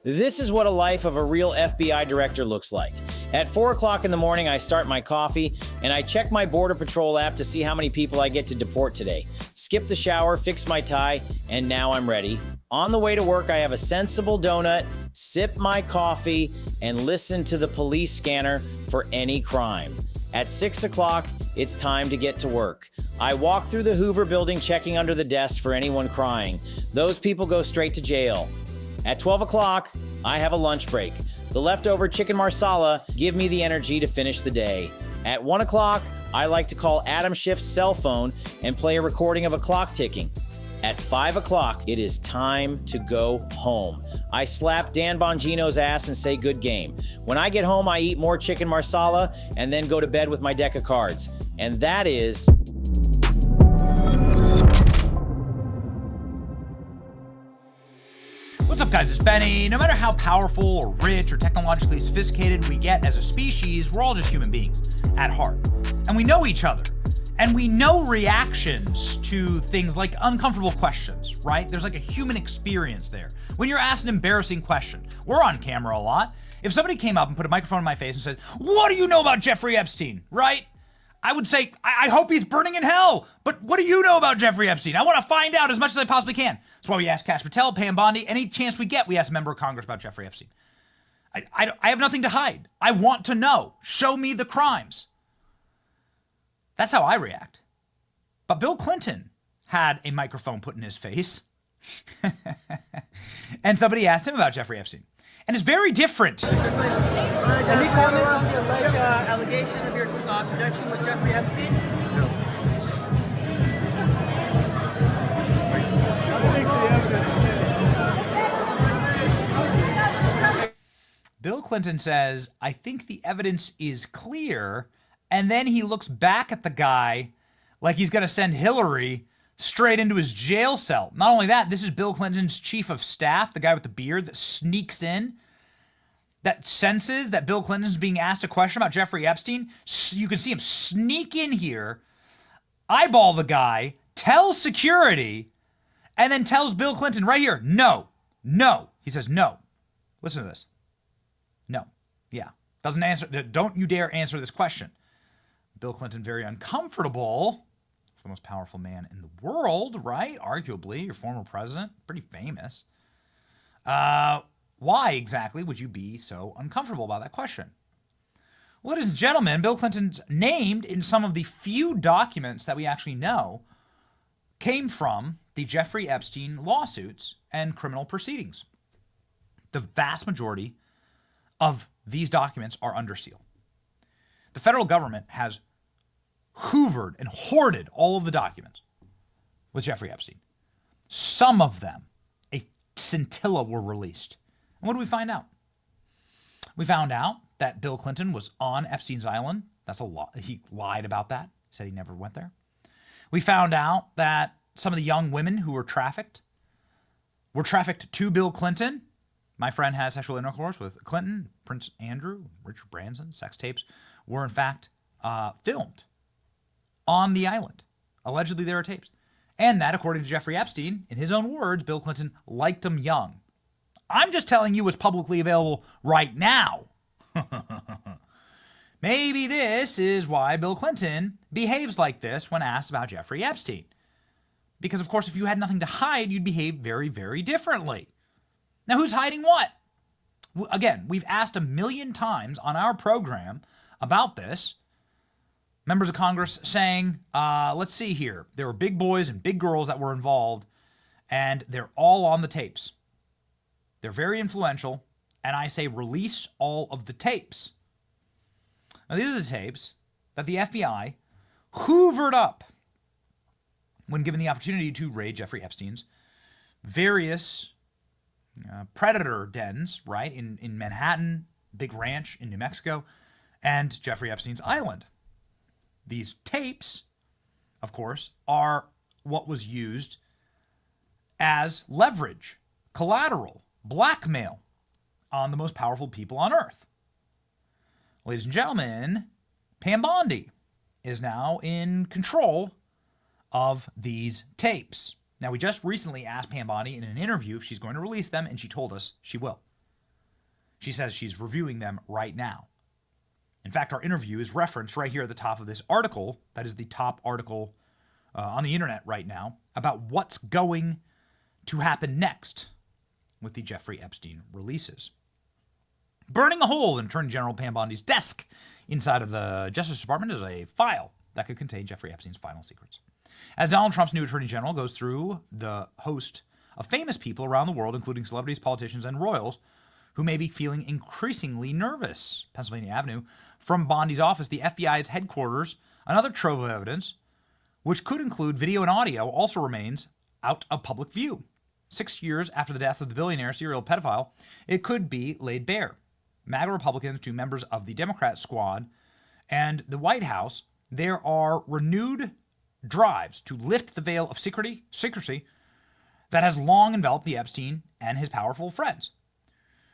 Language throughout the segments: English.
This is what a life of a real FBI director looks like. At 4 o'clock in the morning, I start my coffee, and I check my Border Patrol app to see how many people I get to deport today. Skip the shower, fix my tie, and now I'm ready. On the way to work, I have a sensible donut, sip my coffee, and listen to the police scanner for any crime. At 6 o'clock, it's time to get to work. I walk through the Hoover building checking under the desk for anyone crying. Those people go straight to jail. At 12 o'clock, I have a lunch break. The leftover chicken marsala give me the energy to finish the day. At 1 o'clock, I like to call Adam Schiff's cell phone and play a recording of a clock ticking. At 5 o'clock, it is time to go home. I slap Dan Bongino's ass and say good game. When I get home, I eat more chicken marsala and then go to bed with my deck of cards. And that is... What's up, guys? It's Benny. No matter how powerful or rich or technologically sophisticated we get as a species, we're all just human beings at heart. And we know each other. And we know reactions to things like uncomfortable questions, right? There's like a human experience there. When you're asked an embarrassing question, we're on camera a lot. If somebody came up and put a microphone in my face and said, "What do you know about Jeffrey Epstein?" Right? I would say, I hope he's burning in hell. But what do you know about Jeffrey Epstein? I want to find out as much as I possibly can. That's why we ask Kash, Pam Bondi. Any chance we get, we ask a member of Congress about Jeffrey Epstein. I have nothing to hide. I want to know. Show me the crimes. That's how I react. But Bill Clinton had a microphone put in his face. And somebody asked him about Jeffrey Epstein. And it's very different. Any comments on the alleged allegation of your connection with Jeffrey Epstein? No. Bill Clinton says, "I think the evidence is clear." And then he looks back at the guy like he's going to send Hillary straight into his jail cell. Not only that, this is Bill Clinton's chief of staff, the guy with the beard that sneaks in, that senses that Bill Clinton's being asked a question about Jeffrey Epstein. You can see him sneak in here, eyeball the guy, tell security, and then tells Bill Clinton right here, no. He says, no. Listen to this. No. Yeah. Doesn't answer. Don't you dare answer this question. Bill Clinton, very uncomfortable. The most powerful man in the world, right? Arguably, your former president, pretty famous. Why exactly would you be so uncomfortable about that question? Well, ladies and gentlemen, Bill Clinton's named in some of the few documents that we actually know came from the Jeffrey Epstein lawsuits and criminal proceedings. The vast majority of these documents are under seal. The federal government has hoovered and hoarded all of the documents with Jeffrey Epstein. Some of them, a scintilla, were released. And what do we find out? We found out that Bill Clinton was on Epstein's island. That's a lie. He lied about that. Said he never went there. We found out that some of the young women who were trafficked to Bill Clinton. My friend had sexual intercourse with Clinton, Prince Andrew, Richard Branson. Sex tapes were in fact filmed on the island. Allegedly, there are tapes. And that, according to Jeffrey Epstein, in his own words, Bill Clinton liked him young. I'm just telling you what's publicly available right now. Maybe this is why Bill Clinton behaves like this when asked about Jeffrey Epstein. Because, of course, if you had nothing to hide, you'd behave very, very differently. Now, who's hiding what? Again, we've asked 1 million times on our program about this. Members of Congress saying, let's see here. There were big boys and big girls that were involved, and they're all on the tapes. They're very influential, and I say release all of the tapes. Now, these are the tapes that the FBI hoovered up when given the opportunity to raid Jeffrey Epstein's various predator dens, right, in Manhattan, big ranch in New Mexico, and Jeffrey Epstein's island. These tapes, of course, are what was used as leverage, collateral, blackmail on the most powerful people on earth. Ladies and gentlemen, Pam Bondi is now in control of these tapes. Now, we just recently asked Pam Bondi in an interview if she's going to release them, and she told us she will. She says she's reviewing them right now. In fact, our interview is referenced right here at the top of this article. That is the top article on the internet right now about what's going to happen next with the Jeffrey Epstein releases. Burning a hole in Attorney General Pam Bondi's desk inside of the Justice Department is a file that could contain Jeffrey Epstein's final secrets. As Donald Trump's new Attorney General goes through the host of famous people around the world, including celebrities, politicians, and royals, who may be feeling increasingly nervous. Pennsylvania Avenue. From Bondi's office, the FBI's headquarters, another trove of evidence, which could include video and audio, also remains out of public view. 6 years after the death of the billionaire serial pedophile, it could be laid bare. MAGA Republicans to members of the Democrat squad and the White House, there are renewed drives to lift the veil of secrecy that has long enveloped the Epstein and his powerful friends.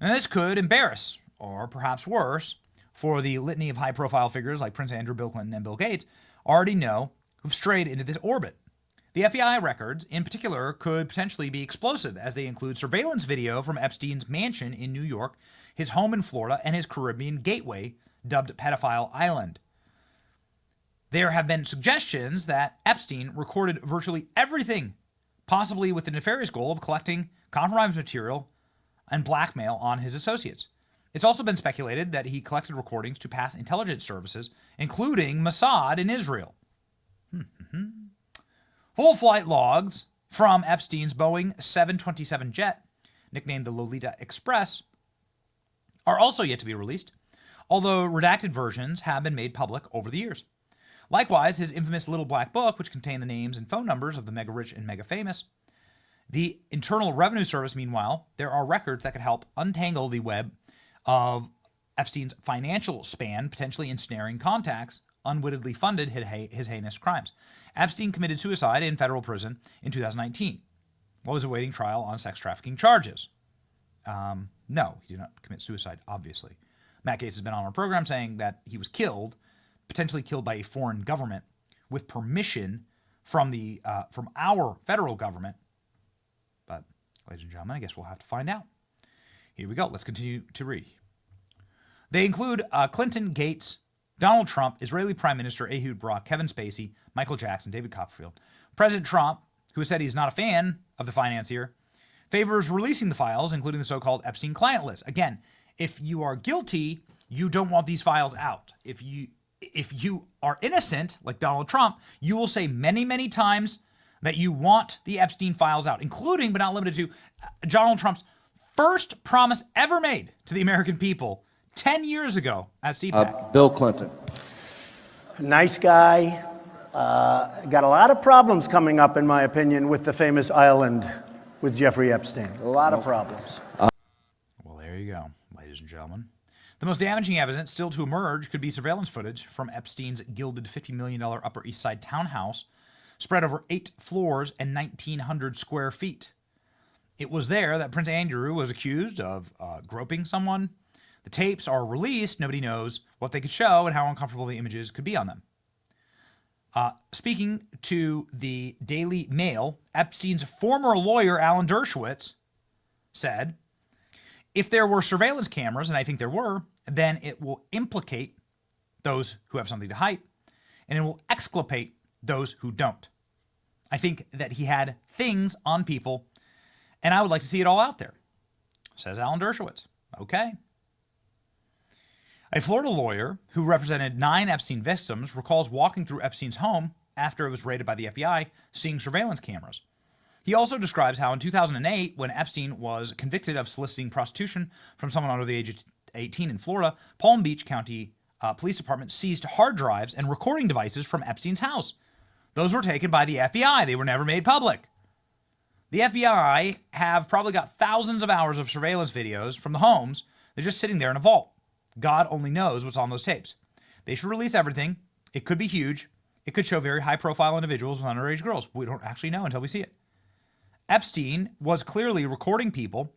And this could embarrass, or perhaps worse, for the litany of high-profile figures like Prince Andrew, Bill Clinton, and Bill Gates already know who've strayed into this orbit. The FBI records, in particular, could potentially be explosive as they include surveillance video from Epstein's mansion in New York, his home in Florida, and his Caribbean gateway, dubbed Pedophile Island. There have been suggestions that Epstein recorded virtually everything, possibly with the nefarious goal of collecting compromised material and blackmail on his associates. It's also been speculated that he collected recordings to pass intelligence services, including Mossad in Israel. Full flight logs from Epstein's Boeing 727 jet, nicknamed the Lolita Express, are also yet to be released, although redacted versions have been made public over the years. Likewise, his infamous Little Black Book, which contained the names and phone numbers of the mega rich and mega famous. The Internal Revenue Service, meanwhile, there are records that could help untangle the web of Epstein's financial span, potentially ensnaring contacts unwittingly funded his heinous crimes. Epstein committed suicide in federal prison in 2019 while he was awaiting trial on sex trafficking charges. No, he did not commit suicide, obviously. Matt Gaetz has been on our program saying that he was killed, potentially killed by a foreign government, with permission from our federal government. But, ladies and gentlemen, I guess we'll have to find out. Here we go. Let's continue to read. They include Clinton, Gates, Donald Trump, Israeli Prime Minister Ehud Barak, Kevin Spacey, Michael Jackson, David Copperfield. President Trump, who has said he's not a fan of the financier, favors releasing the files, including the so-called Epstein client list. Again, if you are guilty, you don't want these files out. If you are innocent, like Donald Trump, you will say many, many times that you want the Epstein files out, including, but not limited to, Donald Trump's first promise ever made to the American people 10 years ago at CPAC. Bill Clinton. Nice guy. Got a lot of problems coming up, in my opinion, with the famous island with Jeffrey Epstein. A lot of problems. Well, there you go, ladies and gentlemen. The most damaging evidence still to emerge could be surveillance footage from Epstein's gilded $50 million Upper East Side townhouse spread over 8 floors and 1,900 square feet. It was there that Prince Andrew was accused of groping someone. The tapes are released. Nobody knows what they could show and how uncomfortable the images could be on them. Speaking to the Daily Mail, Epstein's former lawyer, Alan Dershowitz, said, if there were surveillance cameras, and I think there were, then it will implicate those who have something to hide, and it will exculpate those who don't. I think that he had things on people, and I would like to see it all out there, says Alan Dershowitz. Okay. A Florida lawyer who represented 9 Epstein victims recalls walking through Epstein's home after it was raided by the FBI, seeing surveillance cameras. He also describes how in 2008, when Epstein was convicted of soliciting prostitution from someone under the age of 18 in Florida, Palm Beach County Police Department seized hard drives and recording devices from Epstein's house. Those were taken by the FBI. They were never made public. The FBI have probably got thousands of hours of surveillance videos from the homes. They're just sitting there in a vault. God only knows what's on those tapes. They should release everything. It could be huge. It could show very high-profile individuals with underage girls. We don't actually know until we see it. Epstein was clearly recording people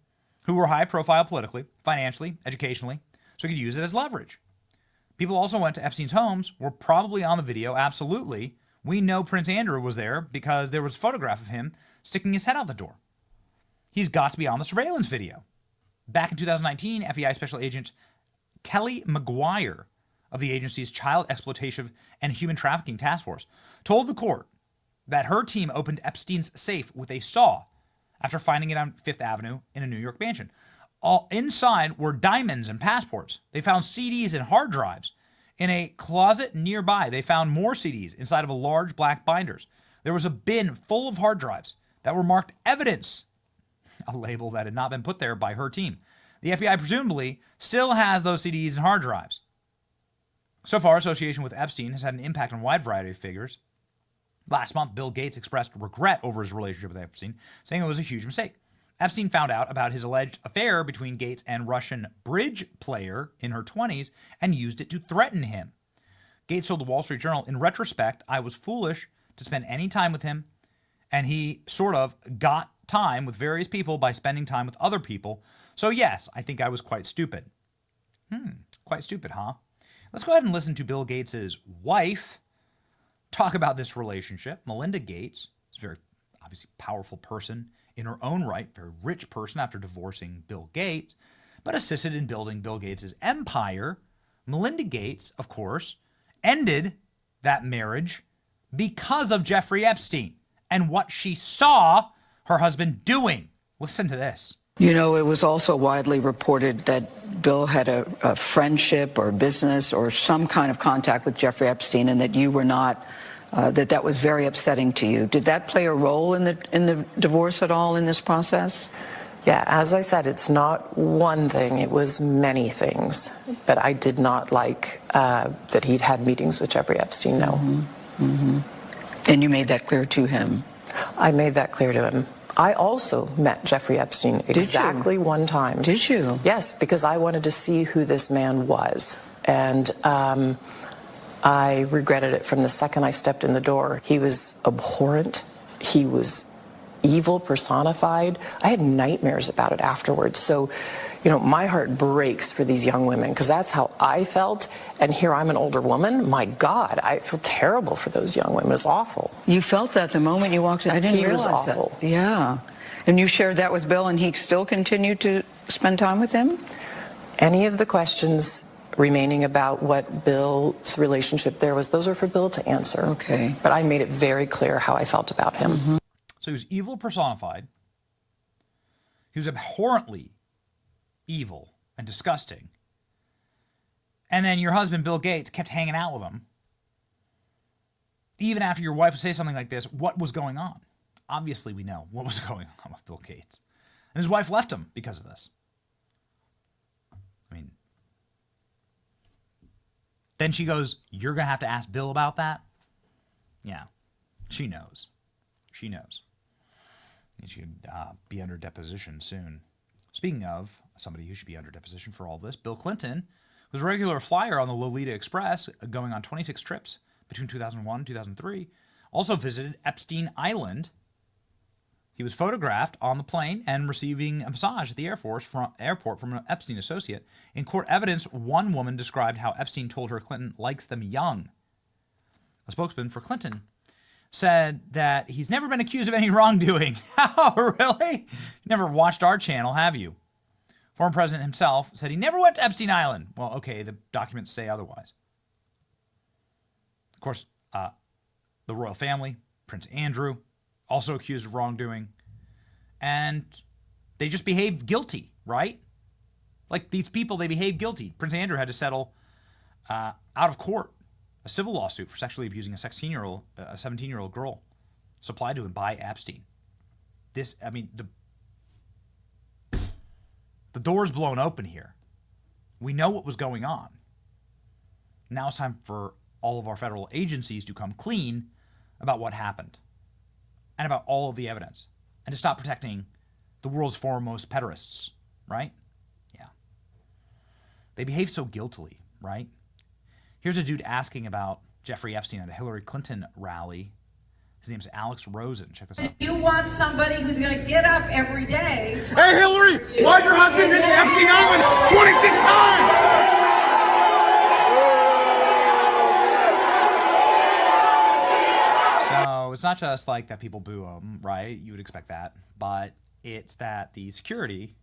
who were high-profile politically, financially, educationally, so he could use it as leverage. People also went to Epstein's homes, were probably on the video, absolutely. We know Prince Andrew was there because there was a photograph of him sticking his head out the door. He's got to be on the surveillance video. Back in 2019, FBI Special Agent Kelly McGuire of the agency's Child Exploitation and Human Trafficking Task Force told the court that her team opened Epstein's safe with a saw after finding it on Fifth Avenue in a New York mansion. All inside were diamonds and passports. They found CDs and hard drives. In a closet nearby, they found more CDs inside of a large black binders. There was a bin full of hard drives that were marked evidence, a label that had not been put there by her team. The FBI presumably still has those CDs and hard drives. So far, association with Epstein has had an impact on a wide variety of figures. Last month, Bill Gates expressed regret over his relationship with Epstein, saying it was a huge mistake. Epstein found out about his alleged affair between Gates and Russian bridge player in her 20s and used it to threaten him. Gates told the Wall Street Journal, "In retrospect, I was foolish to spend any time with him, and he sort of got time with various people by spending time with other people. So yes, I think I was quite stupid." Quite stupid, huh? Let's go ahead and listen to Bill Gates' wife talk about this relationship. Melinda Gates is a very obviously powerful person in her own right, very rich person after divorcing Bill Gates, but assisted in building Bill Gates' empire. Melinda Gates, of course, ended that marriage because of Jeffrey Epstein and what she saw her husband doing. Listen to this. You know, it was also widely reported that Bill had a friendship or business or some kind of contact with Jeffrey Epstein, and that you were not, that was very upsetting to you. Did that play a role in the divorce at all in this process? Yeah, as I said, it's not one thing, it was many things. But I did not like that he'd had meetings with Jeffrey Epstein, no. And you made that clear to him? I made that clear to him. I also met Jeffrey Epstein exactly one time. Did you? Yes, because I wanted to see who this man was. And I regretted it from the second I stepped in the door. He was abhorrent. He was evil personified. I had nightmares about it afterwards. So, you know, my heart breaks for these young women because that's how I felt. And here I'm an older woman. My God, I feel terrible for those young women. It's awful. You felt that the moment you walked in? I didn't realize was awful. That. Yeah. And you shared that with Bill, and he still continued to spend time with him? Any of the questions remaining about what Bill's relationship there was, those are for Bill to answer. Okay. But I made it very clear how I felt about him. So he was evil personified. He was abhorrently evil and disgusting. And then your husband, Bill Gates, kept hanging out with him. Even after your wife would say something like this, what was going on? Obviously, we know what was going on with Bill Gates. And his wife left him because of this. I mean, then she goes, "You're going to have to ask Bill about that?" Yeah, she knows. She knows. He should be under deposition soon. Speaking of somebody who should be under deposition for all this, Bill Clinton was a regular flyer on the Lolita Express, going on 26 trips between 2001 and 2003. Also visited Epstein Island. He was photographed on the plane and receiving a massage at the airport from an Epstein associate. In court evidence, one woman described how Epstein told her Clinton likes them young. A spokesman for Clinton said that he's never been accused of any wrongdoing. Oh, really? You never watched our channel, have you? Former president himself said he never went to Epstein Island. Well, okay, the documents say otherwise. Of course, the royal family, Prince Andrew, also accused of wrongdoing. And they just behaved guilty, right? Like these people, they behaved guilty. Prince Andrew had to settle out of court a civil lawsuit for sexually abusing a 17-year-old girl supplied to him by Epstein. The door's blown open here. We know what was going on. Now it's time for all of our federal agencies to come clean about what happened and about all of the evidence and to stop protecting the world's foremost pederasts, right? Yeah. They behave so guiltily, right? Here's a dude asking about Jeffrey Epstein at a Hillary Clinton rally. His name's Alex Rosen. Check this out. You want somebody who's going to get up every day. Hey, Hillary, why'd your husband visit Epstein Island 26 times? So it's not just like that people boo him, right? You would expect that. But it's that the security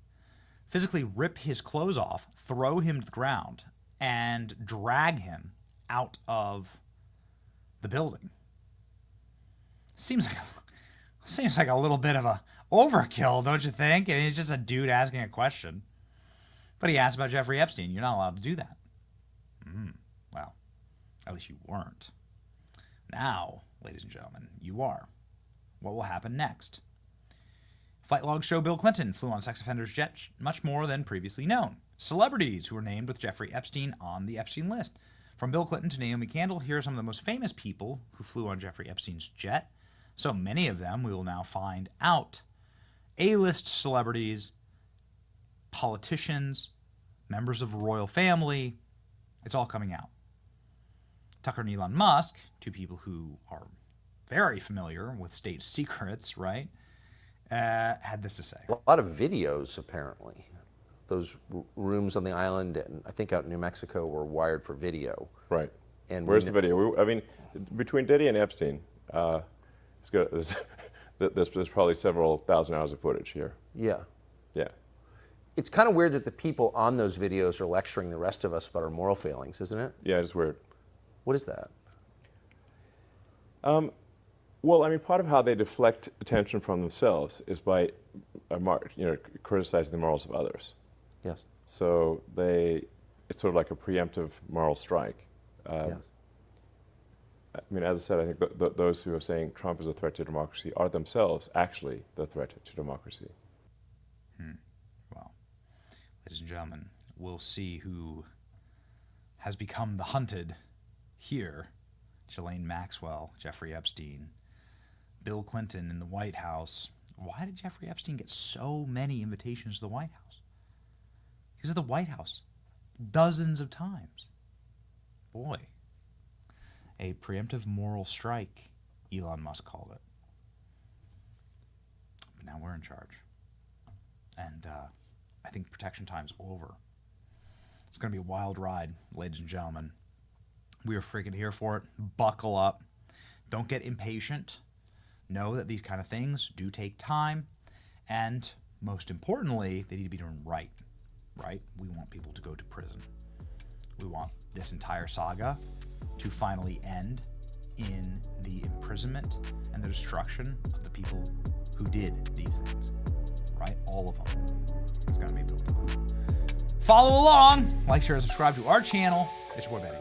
physically rip his clothes off, throw him to the ground, and drag him out of the building. Seems like a little bit of a overkill, don't you think? I mean, it's just a dude asking a question. But he asked about Jeffrey Epstein. You're not allowed to do that. Well, at least you weren't. Now, ladies and gentlemen, you are. What will happen next? Flight logs show Bill Clinton flew on sex offenders' jet much more than previously known. Celebrities who were named with Jeffrey Epstein on the Epstein list. From Bill Clinton to Naomi Campbell, here are some of the most famous people who flew on Jeffrey Epstein's jet. So many of them we will now find out. A-list celebrities, politicians, members of the royal family. It's all coming out. Tucker and Elon Musk, two people who are very familiar with state secrets, right, had this to say. A lot of videos, apparently. Those rooms on the island, and I think out in New Mexico, were wired for video. Right. And where's the video? I mean, between Diddy and Epstein, there's probably several thousand hours of footage here. Yeah. Yeah. It's kind of weird that the people on those videos are lecturing the rest of us about our moral failings, isn't it? Yeah, it's weird. What is that? Well, I mean, part of how they deflect attention from themselves is by, criticizing the morals of others. Yes. So it's sort of like a preemptive moral strike. Yes. I mean, as I said, I think those who are saying Trump is a threat to democracy are themselves actually the threat to democracy. Well, ladies and gentlemen, we'll see who has become the hunted here. Ghislaine Maxwell, Jeffrey Epstein, Bill Clinton in the White House. Why did Jeffrey Epstein get so many invitations to the White House? He was at the White House dozens of times. Boy, a preemptive moral strike, Elon Musk called it. But now we're in charge. And I think protection time's over. It's going to be a wild ride, ladies and gentlemen. We are freaking here for it. Buckle up. Don't get impatient. Know that these kind of things do take time. And most importantly, they need to be done right. Right? We want people to go to prison. We want this entire saga to finally end in the imprisonment and the destruction of the people who did these things. Right? All of them. It's going to be built. Follow along. Like, share, and subscribe to our channel. It's your boy Benny.